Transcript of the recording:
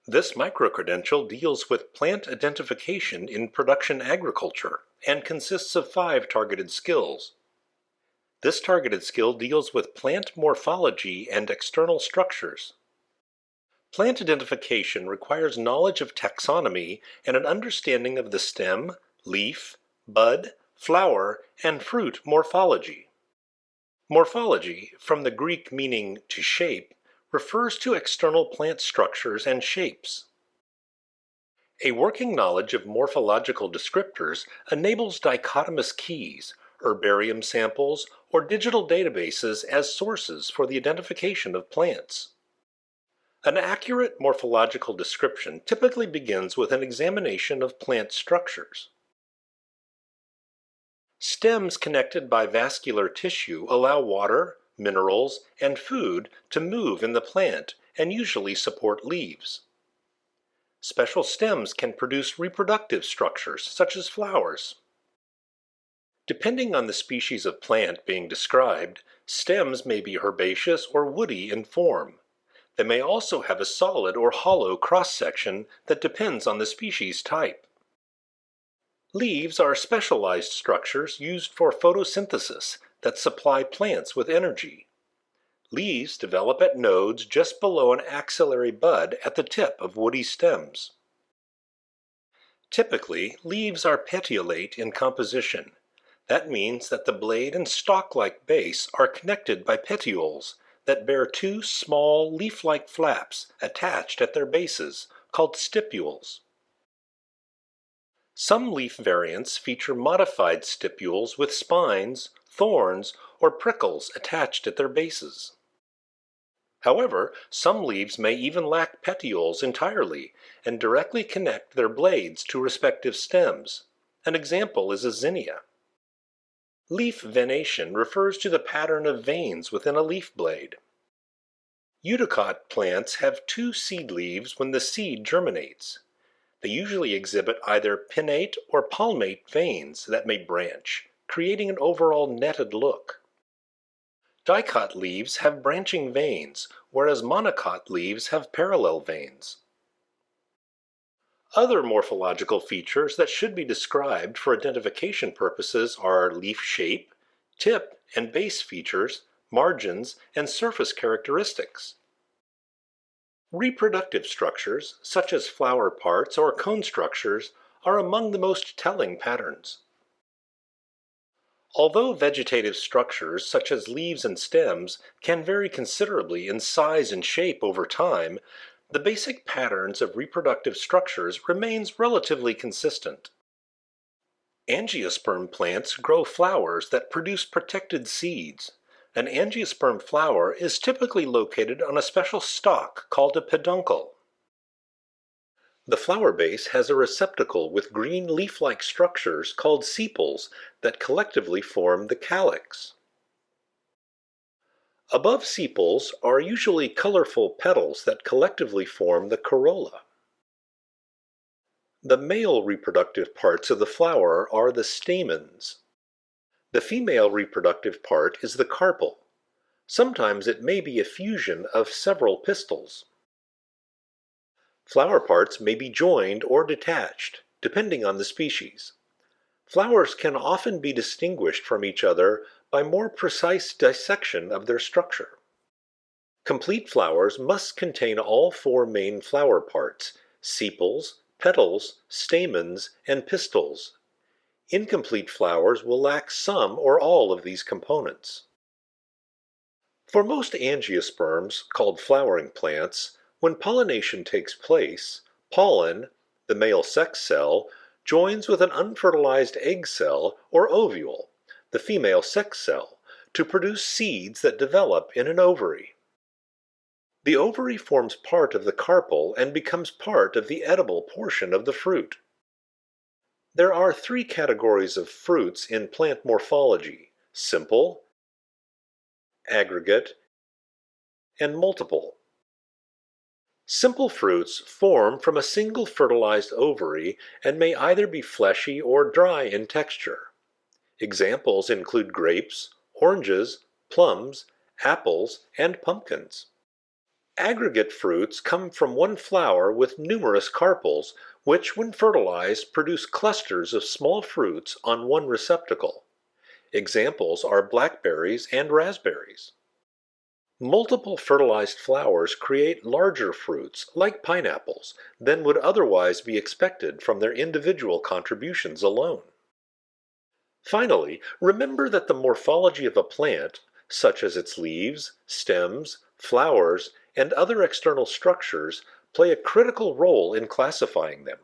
This microcredential deals with plant identification in production agriculture and consists of 5 targeted skills. This targeted skill deals with plant morphology and external structures. Plant identification requires knowledge of taxonomy and an understanding of the stem, leaf, bud, flower, and fruit morphology. Morphology, from the Greek meaning to shape, refers to external plant structures and shapes. A working knowledge of morphological descriptors enables dichotomous keys, herbarium samples, or digital databases as sources for the identification of plants. An accurate morphological description typically begins with an examination of plant structures. Stems connected by vascular tissue allow water, minerals, and food to move in the plant and usually support leaves. Special stems can produce reproductive structures, such as flowers. Depending on the species of plant being described, stems may be herbaceous or woody in form. They may also have a solid or hollow cross-section that depends on the species type. Leaves are specialized structures used for photosynthesis that supply plants with energy. Leaves develop at nodes just below an axillary bud at the tip of woody stems. Typically, leaves are petiolate in composition. That means that the blade and stalk-like base are connected by petioles that bear 2 small leaf-like flaps attached at their bases, called stipules. Some leaf variants feature modified stipules with spines, thorns, or prickles attached at their bases. However, some leaves may even lack petioles entirely and directly connect their blades to respective stems. An example is a zinnia. Leaf venation refers to the pattern of veins within a leaf blade. Eudicot plants have 2 seed leaves when the seed germinates. They usually exhibit either pinnate or palmate veins that may branch, creating an overall netted look. Dicot leaves have branching veins, whereas monocot leaves have parallel veins. Other morphological features that should be described for identification purposes are leaf shape, tip and base features, margins, and surface characteristics. Reproductive structures, such as flower parts or cone structures, are among the most telling patterns. Although vegetative structures, such as leaves and stems, can vary considerably in size and shape over time, the basic patterns of reproductive structures remains relatively consistent. Angiosperm plants grow flowers that produce protected seeds. An angiosperm flower is typically located on a special stalk called a peduncle. The flower base has a receptacle with green leaf-like structures called sepals that collectively form the calyx. Above sepals are usually colorful petals that collectively form the corolla. The male reproductive parts of the flower are the stamens. The female reproductive part is the carpel. Sometimes it may be a fusion of several pistils. Flower parts may be joined or detached, depending on the species. Flowers can often be distinguished from each other by more precise dissection of their structure. Complete flowers must contain all 4 main flower parts: sepals, petals, stamens, and pistils. Incomplete flowers will lack some or all of these components. For most angiosperms, called flowering plants, when pollination takes place, pollen, the male sex cell, joins with an unfertilized egg cell or ovule, the female sex cell, to produce seeds that develop in an ovary. The ovary forms part of the carpel and becomes part of the edible portion of the fruit. There are 3 categories of fruits in plant morphology: simple, aggregate, and multiple. Simple fruits form from a single fertilized ovary and may either be fleshy or dry in texture. Examples include grapes, oranges, plums, apples, and pumpkins. Aggregate fruits come from one flower with numerous carpels, which, when fertilized, produce clusters of small fruits on one receptacle. Examples are blackberries and raspberries. Multiple fertilized flowers create larger fruits, like pineapples, than would otherwise be expected from their individual contributions alone. Finally, remember that the morphology of a plant, such as its leaves, stems, flowers, and other external structures, play a critical role in classifying them.